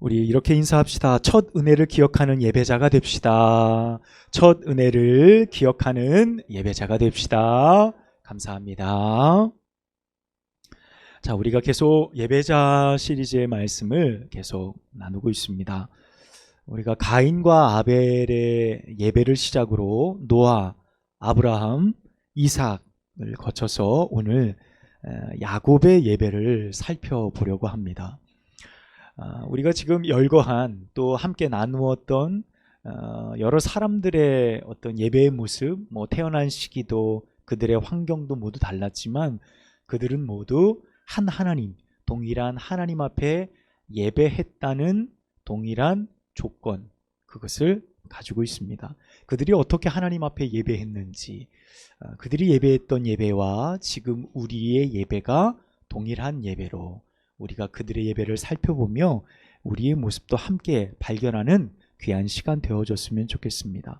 우리 이렇게 인사합시다. 첫 은혜를 기억하는 예배자가 됩시다. 첫 은혜를 기억하는 예배자가 됩시다. 감사합니다. 자, 우리가 계속 예배자 시리즈의 말씀을 계속 나누고 있습니다. 우리가 가인과 아벨의 예배를 시작으로 노아, 아브라함, 이삭을 거쳐서 오늘 야곱의 예배를 살펴보려고 합니다. 우리가 지금 열거한 또 함께 나누었던 여러 사람들의 어떤 예배의 모습, 태어난 시기도 그들의 환경도 모두 달랐지만 그들은 모두 한 하나님, 동일한 하나님 앞에 예배했다는 동일한 조건, 그것을 가지고 있습니다. 그들이 어떻게 하나님 앞에 예배했는지, 그들이 예배했던 예배와 지금 우리의 예배가 동일한 예배로 우리가 그들의 예배를 살펴보며 우리의 모습도 함께 발견하는 귀한 시간 되어줬으면 좋겠습니다.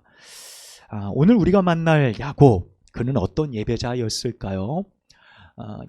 오늘 우리가 만날 야곱, 그는 어떤 예배자였을까요?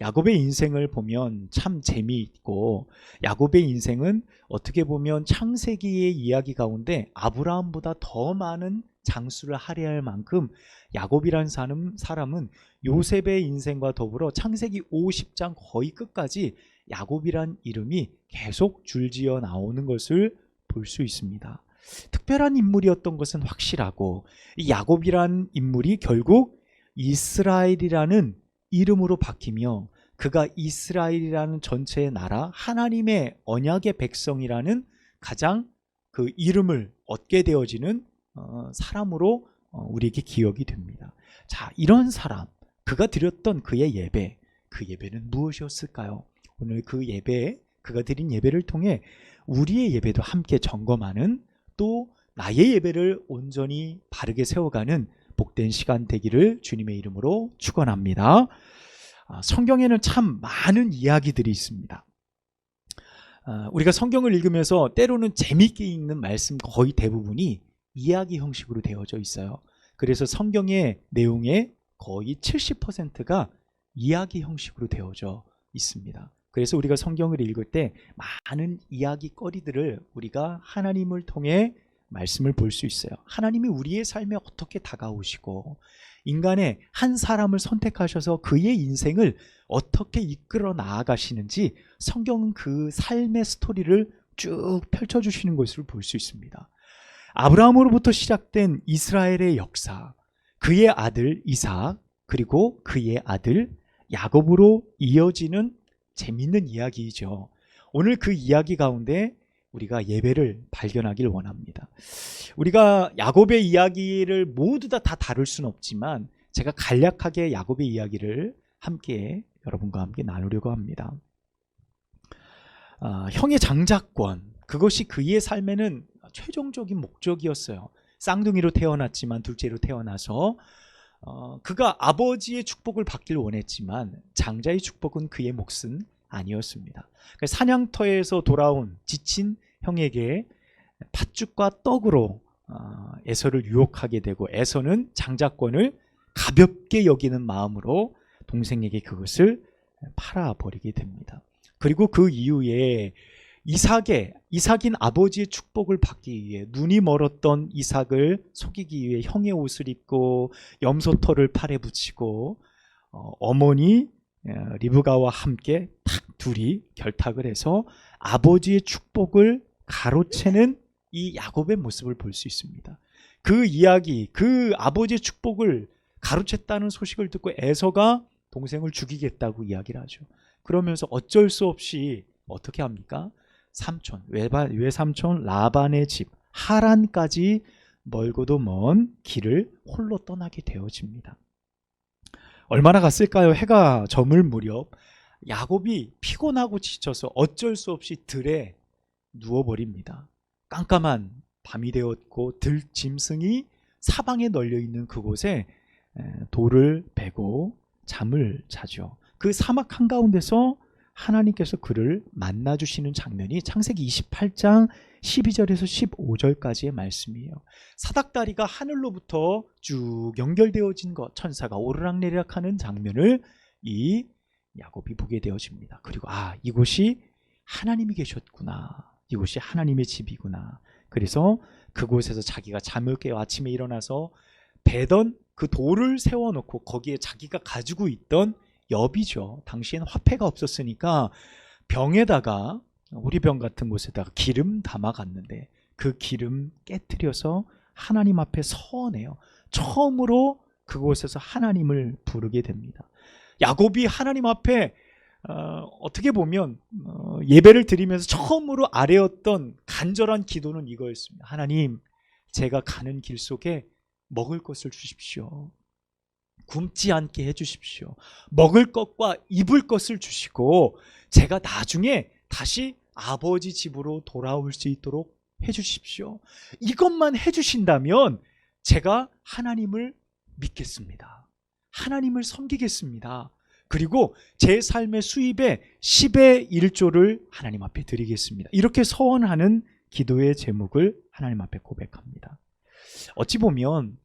야곱의 인생을 보면 참 재미있고, 야곱의 인생은 어떻게 보면 창세기의 이야기 가운데 아브라함보다 더 많은 장수를 할애할 만큼 야곱이라는 사람은 요셉의 인생과 더불어 창세기 50장 거의 끝까지 야곱이란 이름이 계속 줄지어 나오는 것을 볼 수 있습니다. 특별한 인물이었던 것은 확실하고, 이 야곱이란 인물이 결국 이스라엘이라는 이름으로 바뀌며 그가 이스라엘이라는 전체의 나라, 하나님의 언약의 백성이라는 가장 그 이름을 얻게 되어지는 사람으로 우리에게 기억이 됩니다. 자, 이런 사람, 그가 드렸던 그의 예배, 그 예배는 무엇이었을까요? 오늘 그 예배, 그가 드린 예배를 통해 우리의 예배도 함께 점검하는, 또 나의 예배를 온전히 바르게 세워가는 복된 시간 되기를 주님의 이름으로 축원합니다. 성경에는 참 많은 이야기들이 있습니다. 우리가 성경을 읽으면서 때로는 재미있게 읽는 말씀 거의 대부분이 이야기 형식으로 되어져 있어요. 그래서 성경의 내용의 거의 70%가 이야기 형식으로 되어져 있습니다. 그래서 우리가 성경을 읽을 때 많은 이야기거리들을 우리가 하나님을 통해 말씀을 볼 수 있어요. 하나님이 우리의 삶에 어떻게 다가오시고 인간의 한 사람을 선택하셔서 그의 인생을 어떻게 이끌어 나아가시는지 성경은 그 삶의 스토리를 쭉 펼쳐주시는 것을 볼 수 있습니다. 아브라함으로부터 시작된 이스라엘의 역사, 그의 아들 이삭, 그리고 그의 아들 야곱으로 이어지는 재밌는 이야기이죠. 오늘 그 이야기 가운데 우리가 예배를 발견하길 원합니다. 우리가 야곱의 이야기를 모두 다 다룰 수는 없지만 제가 간략하게 야곱의 이야기를 함께 여러분과 함께 나누려고 합니다. 형의 장자권, 그것이 그의 삶에는 최종적인 목적이었어요. 쌍둥이로 태어났지만 둘째로 태어나서 그가 아버지의 축복을 받길 원했지만 장자의 축복은 그의 몫은 아니었습니다. 사냥터에서 돌아온 지친 형에게 팥죽과 떡으로 에서를 유혹하게 되고, 에서는 장자권을 가볍게 여기는 마음으로 동생에게 그것을 팔아버리게 됩니다. 그리고 그 이후에 이삭인 아버지의 축복을 받기 위해, 눈이 멀었던 이삭을 속이기 위해 형의 옷을 입고 염소털을 팔에 붙이고 어머니 리브가와 함께 탁 둘이 결탁을 해서 아버지의 축복을 가로채는 이 야곱의 모습을 볼 수 있습니다. 그 이야기, 그 아버지의 축복을 가로챘다는 소식을 듣고 에서가 동생을 죽이겠다고 이야기를 하죠. 그러면서 어쩔 수 없이 어떻게 합니까? 삼촌, 외삼촌 라반의 집 하란까지 멀고도 먼 길을 홀로 떠나게 되어집니다. 얼마나 갔을까요? 해가 저물 무렵 야곱이 피곤하고 지쳐서 어쩔 수 없이 들에 누워버립니다. 깜깜한 밤이 되었고 들짐승이 사방에 널려있는 그곳에 돌을 베고 잠을 자죠. 그 사막 한가운데서 하나님께서 그를 만나주시는 장면이 창세기 28장 12절에서 15절까지의 말씀이에요. 사닥다리가 하늘로부터 쭉 연결되어진 것, 천사가 오르락내리락하는 장면을 이 야곱이 보게 되어집니다. 그리고 이곳이 하나님이 계셨구나. 이곳이 하나님의 집이구나. 그래서 그곳에서 자기가 잠을 깨어 아침에 일어나서 베던 그 돌을 세워놓고 거기에 자기가 가지고 있던 엽이죠. 당시에는 화폐가 없었으니까 병에다가, 우리 병 같은 곳에다가 기름 담아갔는데 그 기름 깨트려서 하나님 앞에 서원해요. 처음으로 그곳에서 하나님을 부르게 됩니다. 야곱이 하나님 앞에 어떻게 보면 예배를 드리면서 처음으로 아뢰었던 간절한 기도는 이거였습니다. 하나님, 제가 가는 길 속에 먹을 것을 주십시오. 굶지 않게 해주십시오. 먹을 것과 입을 것을 주시고 제가 나중에 다시 아버지 집으로 돌아올 수 있도록 해주십시오. 이것만 해주신다면 제가 하나님을 믿겠습니다. 하나님을 섬기겠습니다. 그리고 제 삶의 수입의 10의 1조를 하나님 앞에 드리겠습니다. 이렇게 서원하는 기도의 제목을 하나님 앞에 고백합니다. 어찌 보면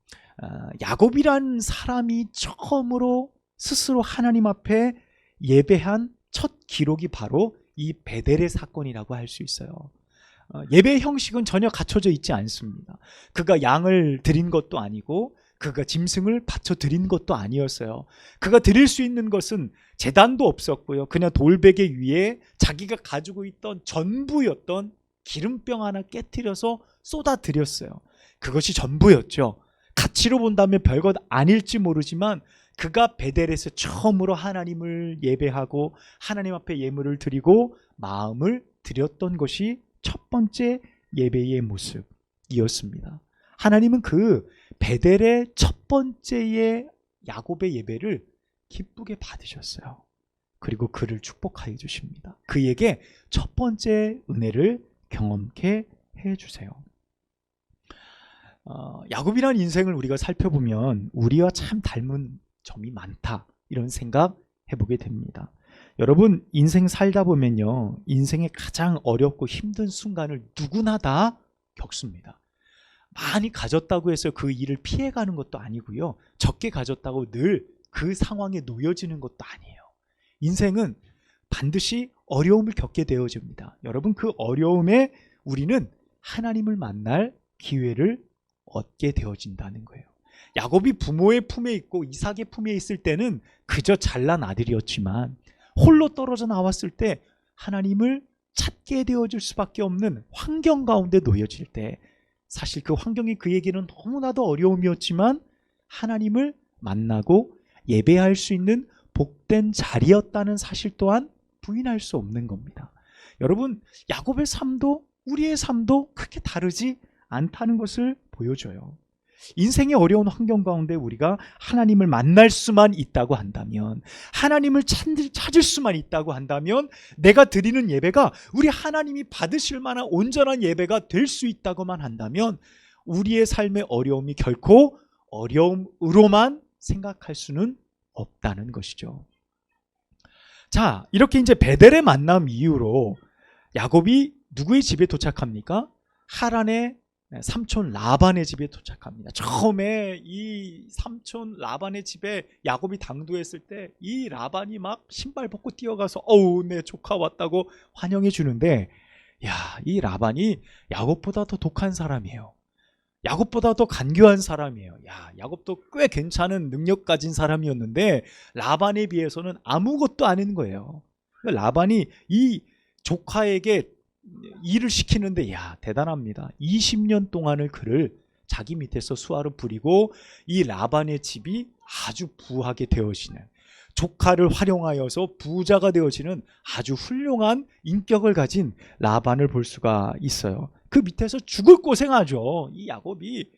야곱이란 사람이 처음으로 스스로 하나님 앞에 예배한 첫 기록이 바로 이 베델의 사건이라고 할 수 있어요. 예배의 형식은 전혀 갖춰져 있지 않습니다. 그가 양을 드린 것도 아니고 그가 짐승을 바쳐 드린 것도 아니었어요. 그가 드릴 수 있는 것은 제단도 없었고요. 그냥 돌베개 위에 자기가 가지고 있던 전부였던 기름병 하나 깨트려서 쏟아 드렸어요. 그것이 전부였죠. 가치로 본다면 별것 아닐지 모르지만 그가 베델에서 처음으로 하나님을 예배하고 하나님 앞에 예물을 드리고 마음을 드렸던 것이 첫 번째 예배의 모습이었습니다. 하나님은 그 베델의 첫 번째의 야곱의 예배를 기쁘게 받으셨어요. 그리고 그를 축복하여 주십니다. 그에게 첫 번째 은혜를 경험케 해주세요. 야곱이라는 인생을 우리가 살펴보면 우리와 참 닮은 점이 많다, 이런 생각 해보게 됩니다. 여러분, 인생 살다 보면요, 인생의 가장 어렵고 힘든 순간을 누구나 다 겪습니다. 많이 가졌다고 해서 그 일을 피해가는 것도 아니고요, 적게 가졌다고 늘 그 상황에 놓여지는 것도 아니에요. 인생은 반드시 어려움을 겪게 되어집니다. 여러분, 그 어려움에 우리는 하나님을 만날 기회를 얻게 되어진다는 거예요. 야곱이 부모의 품에 있고 이삭의 품에 있을 때는 그저 잘난 아들이었지만 홀로 떨어져 나왔을 때 하나님을 찾게 되어질 수밖에 없는 환경 가운데 놓여질 때, 사실 그 환경이 그에게는 너무나도 어려움이었지만 하나님을 만나고 예배할 수 있는 복된 자리였다는 사실 또한 부인할 수 없는 겁니다. 여러분, 야곱의 삶도 우리의 삶도 크게 다르지 않다는 것을 보여줘요. 인생의 어려운 환경 가운데 우리가 하나님을 만날 수만 있다고 한다면, 하나님을 찾을 수만 있다고 한다면 내가 드리는 예배가 우리 하나님이 받으실 만한 온전한 예배가 될 수 있다고만 한다면 우리의 삶의 어려움이 결코 어려움으로만 생각할 수는 없다는 것이죠. 자, 이렇게 이제 베델의 만남 이후로 야곱이 누구의 집에 도착합니까? 하란의 삼촌 라반의 집에 도착합니다. 처음에 이 삼촌 라반의 집에 야곱이 당도했을 때 이 라반이 막 신발 벗고 뛰어가서 어우, 내 조카 왔다고 환영해 주는데, 야, 이 라반이 야곱보다 더 독한 사람이에요. 야곱보다 더 간교한 사람이에요. 야, 야곱도 꽤 괜찮은 능력 가진 사람이었는데 라반에 비해서는 아무것도 아닌 거예요. 라반이 이 조카에게 일을 시키는데, 야, 대단합니다. 20년 동안을 그를 자기 밑에서 수하로 부리고 이 라반의 집이 아주 부하게 되어지는, 조카를 활용하여서 부자가 되어지는 아주 훌륭한 인격을 가진 라반을 볼 수가 있어요. 그 밑에서 죽을 고생하죠. 이 야곱이,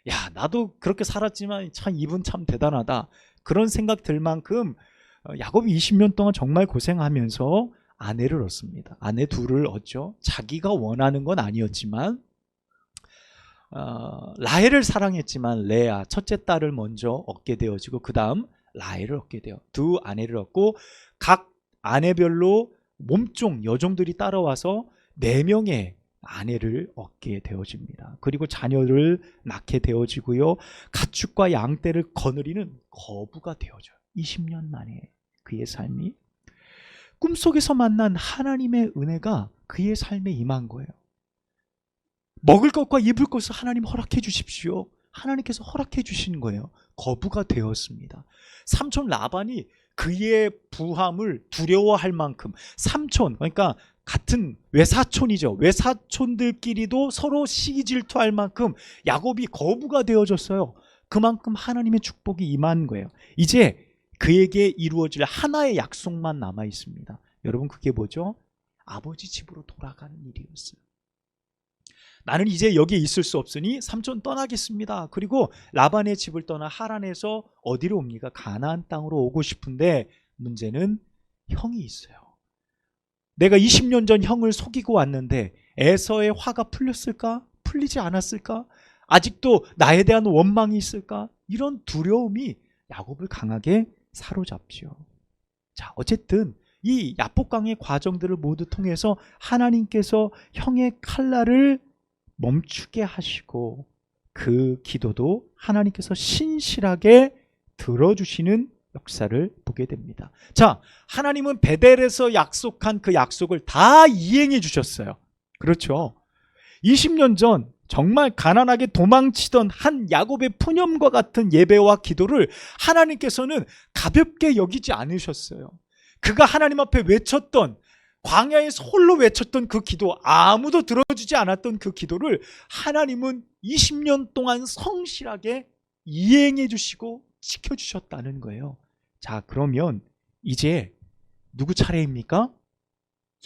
야, 나도 그렇게 살았지만 참 이분 참 대단하다, 그런 생각 들 만큼 야곱이 20년 동안 정말 고생하면서 아내를 얻습니다. 아내 둘을 얻죠. 자기가 원하는 건 아니었지만 라헬을 사랑했지만 레아, 첫째 딸을 먼저 얻게 되어지고 그 다음 라헬을 얻게 돼요. 두 아내를 얻고 각 아내별로 몸종 여종들이 따라와서 4명의 아내를 얻게 되어집니다. 그리고 자녀를 낳게 되어지고요, 가축과 양떼를 거느리는 거부가 되어져요. 20년 만에 그의 삶이. 꿈속에서 만난 하나님의 은혜가 그의 삶에 임한 거예요. 먹을 것과 입을 것을 하나님 허락해 주십시오. 하나님께서 허락해 주신 거예요. 거부가 되었습니다. 삼촌 라반이 그의 부함을 두려워할 만큼, 삼촌, 그러니까 같은 외사촌이죠. 외사촌들끼리도 서로 시기 질투할 만큼 야곱이 거부가 되어졌어요. 그만큼 하나님의 축복이 임한 거예요. 이제 그에게 이루어질 하나의 약속만 남아 있습니다. 여러분, 그게 뭐죠? 아버지 집으로 돌아가는 일이었어요. 나는 이제 여기에 있을 수 없으니 삼촌 떠나겠습니다. 그리고 라반의 집을 떠나 하란에서 어디로 옵니까? 가나안 땅으로 오고 싶은데 문제는 형이 있어요. 내가 20년 전 형을 속이고 왔는데 에서의 화가 풀렸을까? 풀리지 않았을까? 아직도 나에 대한 원망이 있을까? 이런 두려움이 야곱을 강하게 사로잡죠. 자, 어쨌든 이 야복강의 과정들을 모두 통해서 하나님께서 형의 칼날을 멈추게 하시고 그 기도도 하나님께서 신실하게 들어주시는 역사를 보게 됩니다. 자, 하나님은 베델에서 약속한 그 약속을 다 이행해 주셨어요. 그렇죠. 20년 전 정말 가난하게 도망치던 한 야곱의 푸념과 같은 예배와 기도를 하나님께서는 가볍게 여기지 않으셨어요. 그가 하나님 앞에 외쳤던, 광야에서 홀로 외쳤던 그 기도, 아무도 들어주지 않았던 그 기도를 하나님은 20년 동안 성실하게 이행해 주시고 지켜주셨다는 거예요. 자, 그러면 이제 누구 차례입니까?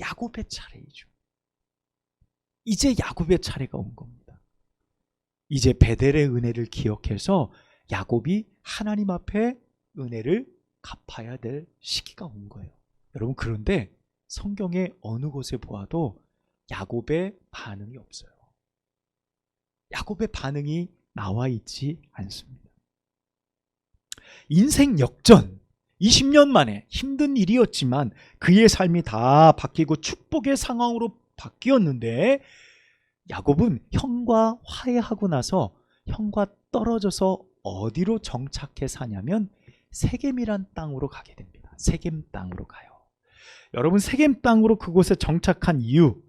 야곱의 차례이죠. 이제 야곱의 차례가 온 겁니다. 이제 베델의 은혜를 기억해서 야곱이 하나님 앞에 은혜를 갚아야 될 시기가 온 거예요. 여러분, 그런데 성경의 어느 곳에 보아도 야곱의 반응이 없어요. 야곱의 반응이 나와 있지 않습니다. 인생 역전, 20년 만에 힘든 일이었지만 그의 삶이 다 바뀌고 축복의 상황으로 바뀌었는데 야곱은 형과 화해하고 나서 형과 떨어져서 어디로 정착해 사냐면 세겜이란 땅으로 가게 됩니다. 세겜 땅으로 가요. 여러분, 세겜 땅으로 그곳에 정착한 이유,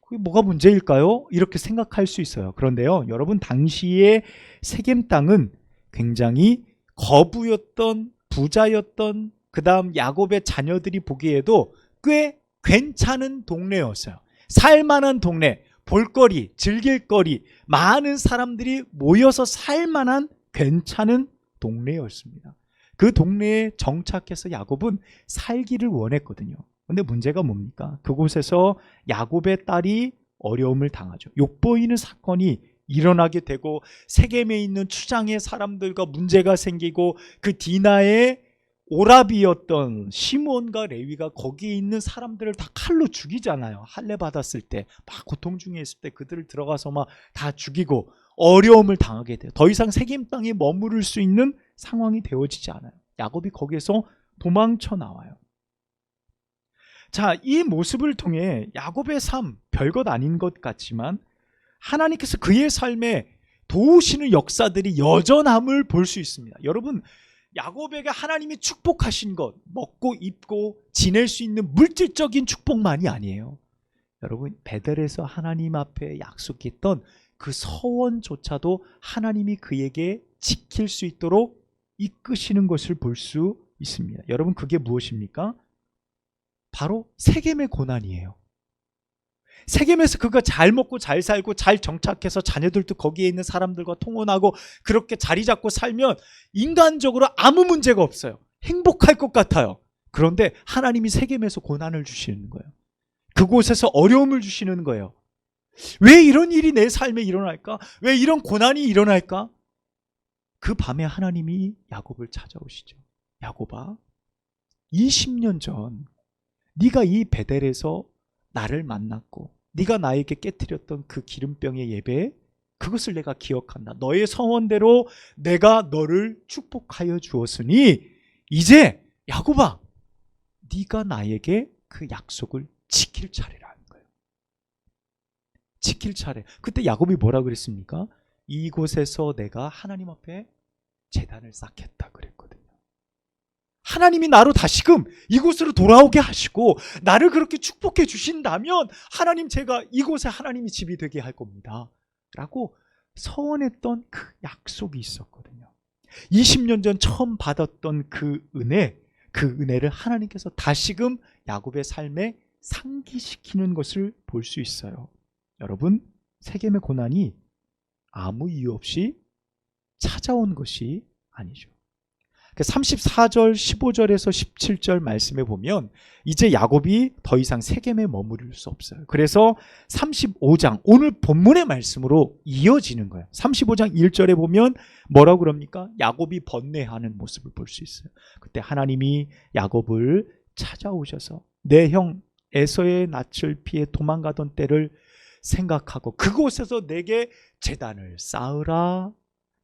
그게 뭐가 문제일까요? 이렇게 생각할 수 있어요. 그런데요, 여러분, 당시의 세겜 땅은 굉장히 거부였던, 부자였던, 그 다음 야곱의 자녀들이 보기에도 꽤 괜찮은 동네였어요. 살만한 동네, 볼거리, 즐길거리, 많은 사람들이 모여서 살만한 괜찮은 동네였습니다. 그 동네에 정착해서 야곱은 살기를 원했거든요. 근데 문제가 뭡니까? 그곳에서 야곱의 딸이 어려움을 당하죠. 욕보이는 사건이 일어나게 되고 세겜에 있는 추장의 사람들과 문제가 생기고 그 디나의 오라비였던 시므온과 레위가 거기에 있는 사람들을 다 칼로 죽이잖아요. 할례 받았을 때 막 고통 중에 있을 때 그들을 들어가서 막 다 죽이고 어려움을 당하게 돼요. 더 이상 세겜 땅에 머무를 수 있는 상황이 되어지지 않아요. 야곱이 거기에서 도망쳐 나와요. 자, 이 모습을 통해 야곱의 삶, 별것 아닌 것 같지만 하나님께서 그의 삶에 도우시는 역사들이 여전함을 볼 수 있습니다. 여러분, 야곱에게 하나님이 축복하신 것, 먹고 입고 지낼 수 있는 물질적인 축복만이 아니에요. 여러분, 베델에서 하나님 앞에 약속했던 그 서원조차도 하나님이 그에게 지킬 수 있도록 이끄시는 것을 볼 수 있습니다. 여러분, 그게 무엇입니까? 바로 세겜의 고난이에요. 세겜에서 그가 잘 먹고 잘 살고 잘 정착해서 자녀들도 거기에 있는 사람들과 통혼하고 그렇게 자리 잡고 살면 인간적으로 아무 문제가 없어요. 행복할 것 같아요. 그런데 하나님이 세겜에서 고난을 주시는 거예요. 그곳에서 어려움을 주시는 거예요. 왜 이런 일이 내 삶에 일어날까? 왜 이런 고난이 일어날까? 그 밤에 하나님이 야곱을 찾아오시죠. 야곱아, 20년 전 네가 이 베델에서 나를 만났고 네가 나에게 깨뜨렸던 그 기름병의 예배, 그것을 내가 기억한다. 너의 서원대로 내가 너를 축복하여 주었으니 이제 야곱아, 네가 나에게 그 약속을 지킬 차례라는 거예요. 지킬 차례. 그때 야곱이 뭐라 그랬습니까? 이곳에서 내가 하나님 앞에 제단을 쌓겠다 그랬거든요. 하나님이 나로 다시금 이곳으로 돌아오게 하시고 나를 그렇게 축복해 주신다면 하나님, 제가 이곳에 하나님이 집이 되게 할 겁니다 라고 서원했던 그 약속이 있었거든요. 20년 전 처음 받았던 그 은혜를 하나님께서 다시금 야곱의 삶에 상기시키는 것을 볼 수 있어요. 여러분, 세겜의 고난이 아무 이유 없이 찾아온 것이 아니죠. 34절, 15절에서 17절 말씀에 보면 이제 야곱이 더 이상 세겜에 머무를 수 없어요. 그래서 35장, 오늘 본문의 말씀으로 이어지는 거예요. 35장 1절에 보면 뭐라고 그럽니까? 야곱이 번뇌하는 모습을 볼 수 있어요. 그때 하나님이 야곱을 찾아오셔서 내 형 에서의 낯을 피해 도망가던 때를 생각하고 그곳에서 내게 제단을 쌓으라,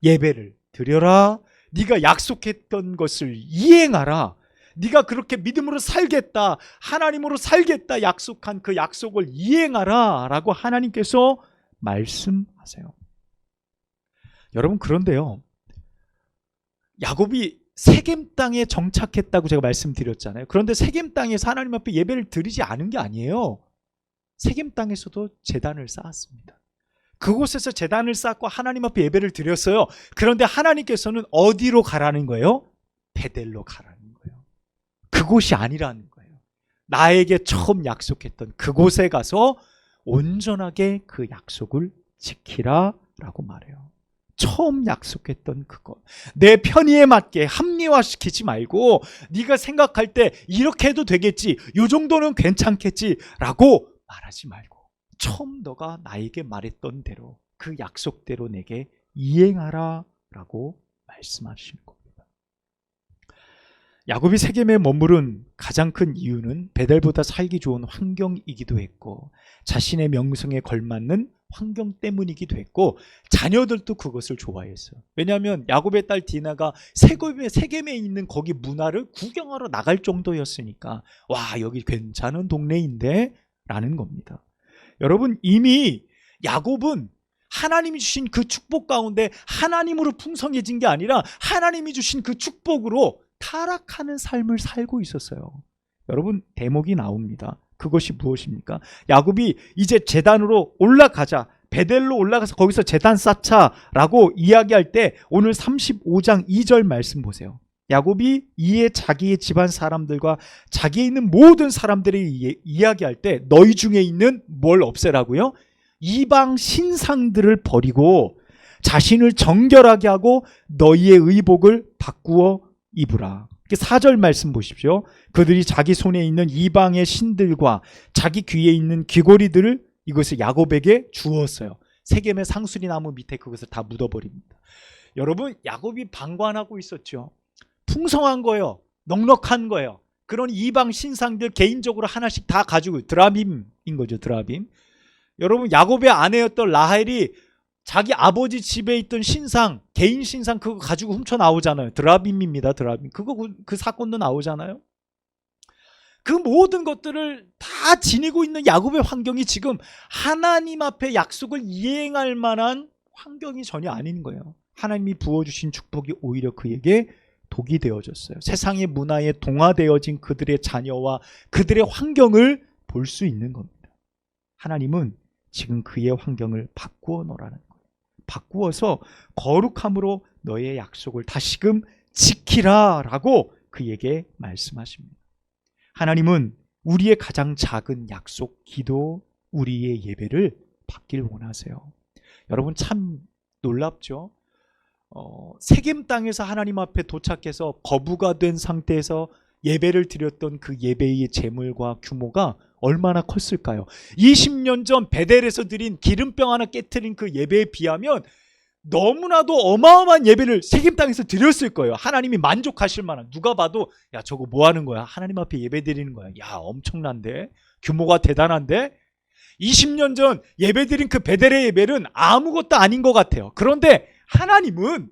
예배를 드려라, 네가 약속했던 것을 이행하라, 네가 그렇게 믿음으로 살겠다, 하나님으로 살겠다 약속한 그 약속을 이행하라 라고 하나님께서 말씀하세요. 여러분, 그런데요, 야곱이 세겜 땅에 정착했다고 제가 말씀드렸잖아요. 그런데 세겜 땅에서 하나님 앞에 예배를 드리지 않은 게 아니에요. 세겜 땅에서도 제단을 쌓았습니다. 그곳에서 제단을 쌓고 하나님 앞에 예배를 드렸어요. 그런데 하나님께서는 어디로 가라는 거예요? 베델로 가라는 거예요. 그곳이 아니라는 거예요. 나에게 처음 약속했던 그곳에 가서 온전하게 그 약속을 지키라 라고 말해요. 처음 약속했던 그것, 내 편의에 맞게 합리화시키지 말고 네가 생각할 때 이렇게 해도 되겠지, 이 정도는 괜찮겠지 라고 말하지 말고 처음 너가 나에게 말했던 대로 그 약속대로 내게 이행하라 라고 말씀하시는 겁니다. 야곱이 세겜에 머무른 가장 큰 이유는 베델보다 살기 좋은 환경이기도 했고 자신의 명성에 걸맞는 환경 때문이기도 했고 자녀들도 그것을 좋아했어요. 왜냐하면 야곱의 딸 디나가 세겜에 있는 거기 문화를 구경하러 나갈 정도였으니까 와, 여기 괜찮은 동네인데 라는 겁니다. 여러분, 이미 야곱은 하나님이 주신 그 축복 가운데 하나님으로 풍성해진 게 아니라 하나님이 주신 그 축복으로 타락하는 삶을 살고 있었어요. 여러분, 대목이 나옵니다. 그것이 무엇입니까? 야곱이 이제 제단으로 올라가자, 베델로 올라가서 거기서 제단 쌓자 라고 이야기할 때 오늘 35장 2절 말씀 보세요. 야곱이 이에 자기의 집안 사람들과 자기에 있는 모든 사람들이 이야기할 때 너희 중에 있는 뭘 없애라고요? 이방 신상들을 버리고 자신을 정결하게 하고 너희의 의복을 바꾸어 입으라. 4절 말씀 보십시오. 그들이 자기 손에 있는 이방의 신들과 자기 귀에 있는 귀고리들을 이것을 야곱에게 주었어요. 세겜의 상수리 나무 밑에 그것을 다 묻어버립니다. 여러분, 야곱이 방관하고 있었죠. 풍성한 거예요. 넉넉한 거예요. 그런 이방 신상들 개인적으로 하나씩 다 가지고, 드라빔인 거죠. 드라빔. 여러분, 야곱의 아내였던 라헬이 자기 아버지 집에 있던 신상, 개인 신상 그거 가지고 훔쳐 나오잖아요. 드라빔입니다. 드라빔. 그 사건도 나오잖아요. 그 모든 것들을 다 지니고 있는 야곱의 환경이 지금 하나님 앞에 약속을 이행할 만한 환경이 전혀 아닌 거예요. 하나님이 부어주신 축복이 오히려 그에게 독이 되어졌어요. 세상의 문화에 동화되어진 그들의 자녀와 그들의 환경을 볼 수 있는 겁니다. 하나님은 지금 그의 환경을 바꾸어 놓으라는 거예요. 바꾸어서 거룩함으로 너의 약속을 다시금 지키라 라고 그에게 말씀하십니다. 하나님은 우리의 가장 작은 약속, 기도, 우리의 예배를 받길 원하세요. 여러분, 참 놀랍죠? 세겜 땅에서 하나님 앞에 도착해서 거부가 된 상태에서 예배를 드렸던 그 예배의 재물과 규모가 얼마나 컸을까요? 20년 전 베델에서 드린 기름병 하나 깨트린 그 예배에 비하면 너무나도 어마어마한 예배를 세겜 땅에서 드렸을 거예요. 하나님이 만족하실 만한, 누가 봐도 야, 저거 뭐 하는 거야? 하나님 앞에 예배 드리는 거야. 야, 엄청난데? 규모가 대단한데? 20년 전 예배 드린 그 베델의 예배는 아무것도 아닌 것 같아요. 그런데 하나님은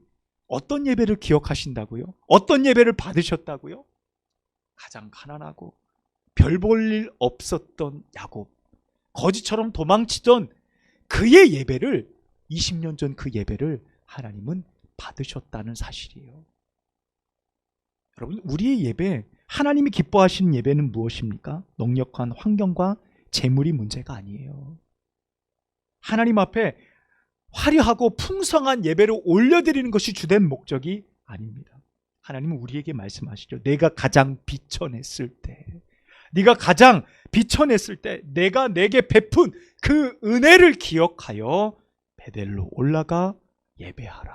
어떤 예배를 기억하신다고요? 어떤 예배를 받으셨다고요? 가장 가난하고 별 볼 일 없었던 야곱, 거지처럼 도망치던 그의 예배를, 20년 전 그 예배를 하나님은 받으셨다는 사실이에요. 여러분, 우리의 예배, 하나님이 기뻐하시는 예배는 무엇입니까? 넉넉한 환경과 재물이 문제가 아니에요. 하나님 앞에 화려하고 풍성한 예배를 올려드리는 것이 주된 목적이 아닙니다. 하나님은 우리에게 말씀하시죠. 내가 가장 비천했을 때, 네가 가장 비천했을 때 내가 내게 베푼 그 은혜를 기억하여 베델로 올라가 예배하라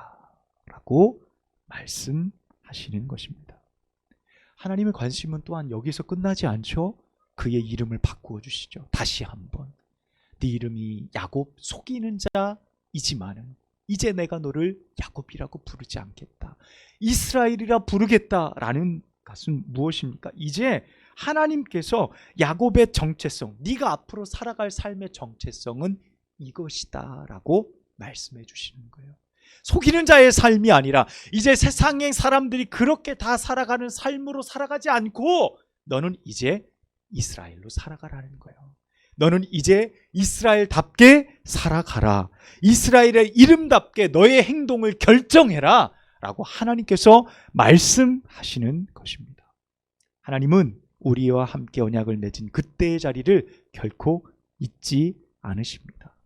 라고 말씀하시는 것입니다. 하나님의 관심은 또한 여기서 끝나지 않죠. 그의 이름을 바꾸어 주시죠. 다시 한번 네 이름이 야곱 속이는 자이지만은 이제 내가 너를 야곱이라고 부르지 않겠다, 이스라엘이라 부르겠다라는 것은 무엇입니까? 이제 하나님께서 야곱의 정체성, 네가 앞으로 살아갈 삶의 정체성은 이것이다 라고 말씀해 주시는 거예요. 속이는 자의 삶이 아니라 이제 세상의 사람들이 그렇게 다 살아가는 삶으로 살아가지 않고 너는 이제 이스라엘로 살아가라는 거예요. 너는 이제 이스라엘답게 살아가라. 이스라엘의 이름답게 너의 행동을 결정해라 라고 하나님께서 말씀하시는 것입니다. 하나님은 우리와 함께 언약을 맺은 그때의 자리를 결코 잊지 않으십니다.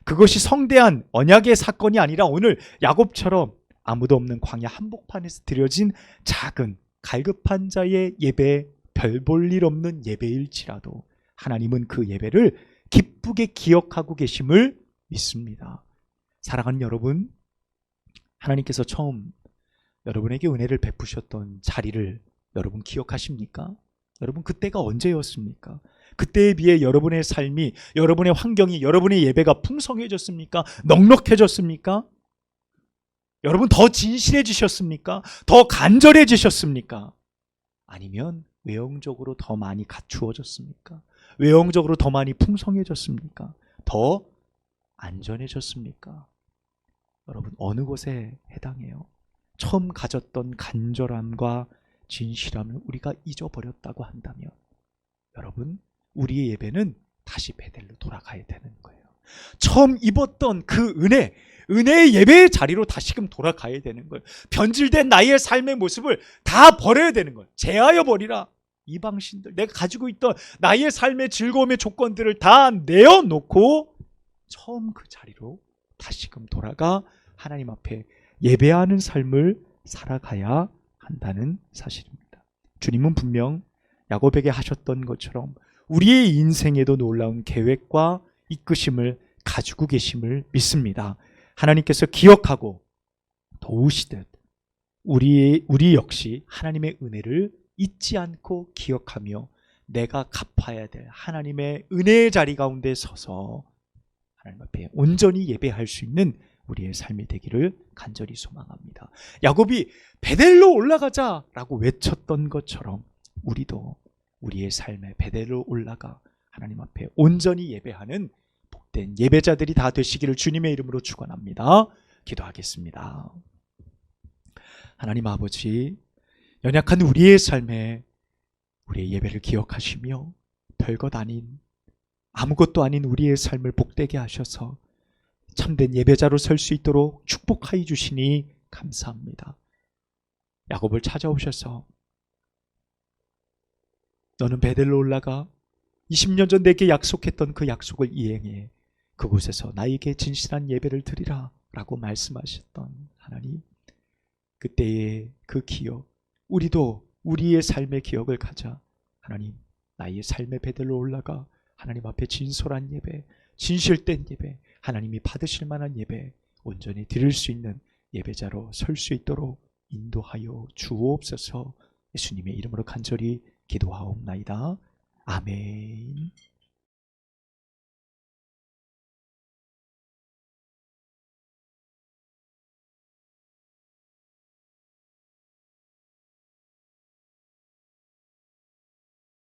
그것이 성대한 언약의 사건이 아니라 오늘 야곱처럼 아무도 없는 광야 한복판에서 드려진 작은 갈급한 자의 예배, 별 볼 일 없는 예배일지라도 하나님은 그 예배를 기쁘게 기억하고 계심을 믿습니다. 사랑하는 여러분, 하나님께서 처음 여러분에게 은혜를 베푸셨던 자리를 여러분 기억하십니까? 여러분, 그때가 언제였습니까? 그때에 비해 여러분의 삶이, 여러분의 환경이, 여러분의 예배가 풍성해졌습니까? 넉넉해졌습니까? 여러분, 더 진실해지셨습니까? 더 간절해지셨습니까? 아니면 외형적으로 더 많이 갖추어졌습니까? 외형적으로 더 많이 풍성해졌습니까? 더 안전해졌습니까? 여러분, 어느 것에 해당해요? 처음 가졌던 간절함과 진실함을 우리가 잊어버렸다고 한다면 여러분, 우리의 예배는 다시 베델로 돌아가야 되는 거예요. 처음 입었던 그 은혜의 예배의 자리로 다시금 돌아가야 되는 거예요. 변질된 나의 삶의 모습을 다 버려야 되는 거예요. 제하여 버리라. 이방신들, 내가 가지고 있던 나의 삶의 즐거움의 조건들을 다 내어놓고 처음 그 자리로 다시금 돌아가 하나님 앞에 예배하는 삶을 살아가야 한다는 사실입니다. 주님은 분명 야곱에게 하셨던 것처럼 우리의 인생에도 놀라운 계획과 이끄심을 가지고 계심을 믿습니다. 하나님께서 기억하고 도우시듯 우리 역시 하나님의 은혜를 잊지 않고 기억하며 내가 갚아야 될 하나님의 은혜의 자리 가운데 서서 하나님 앞에 온전히 예배할 수 있는 우리의 삶이 되기를 간절히 소망합니다. 야곱이 베델로 올라가자라고 외쳤던 것처럼 우리도 우리의 삶에 베델로 올라가 하나님 앞에 온전히 예배하는 복된 예배자들이 다 되시기를 주님의 이름으로 축원합니다. 기도하겠습니다. 하나님 아버지, 연약한 우리의 삶에 우리의 예배를 기억하시며 별것 아닌, 아무것도 아닌 우리의 삶을 복되게 하셔서 참된 예배자로 설 수 있도록 축복하여 주시니 감사합니다. 야곱을 찾아오셔서 너는 베델로 올라가 20년 전 내게 약속했던 그 약속을 이행해 그곳에서 나에게 진실한 예배를 드리라 라고 말씀하셨던 하나님, 그때의 그 기억, 우리도 우리의 삶의 기억을 가자. 하나님, 나의 삶의 베델로 올라가 하나님 앞에 진솔한 예배, 진실된 예배, 하나님이 받으실 만한 예배 온전히 드릴 수 있는 예배자로 설 수 있도록 인도하여 주옵소서. 예수님의 이름으로 간절히 기도하옵나이다. 아멘.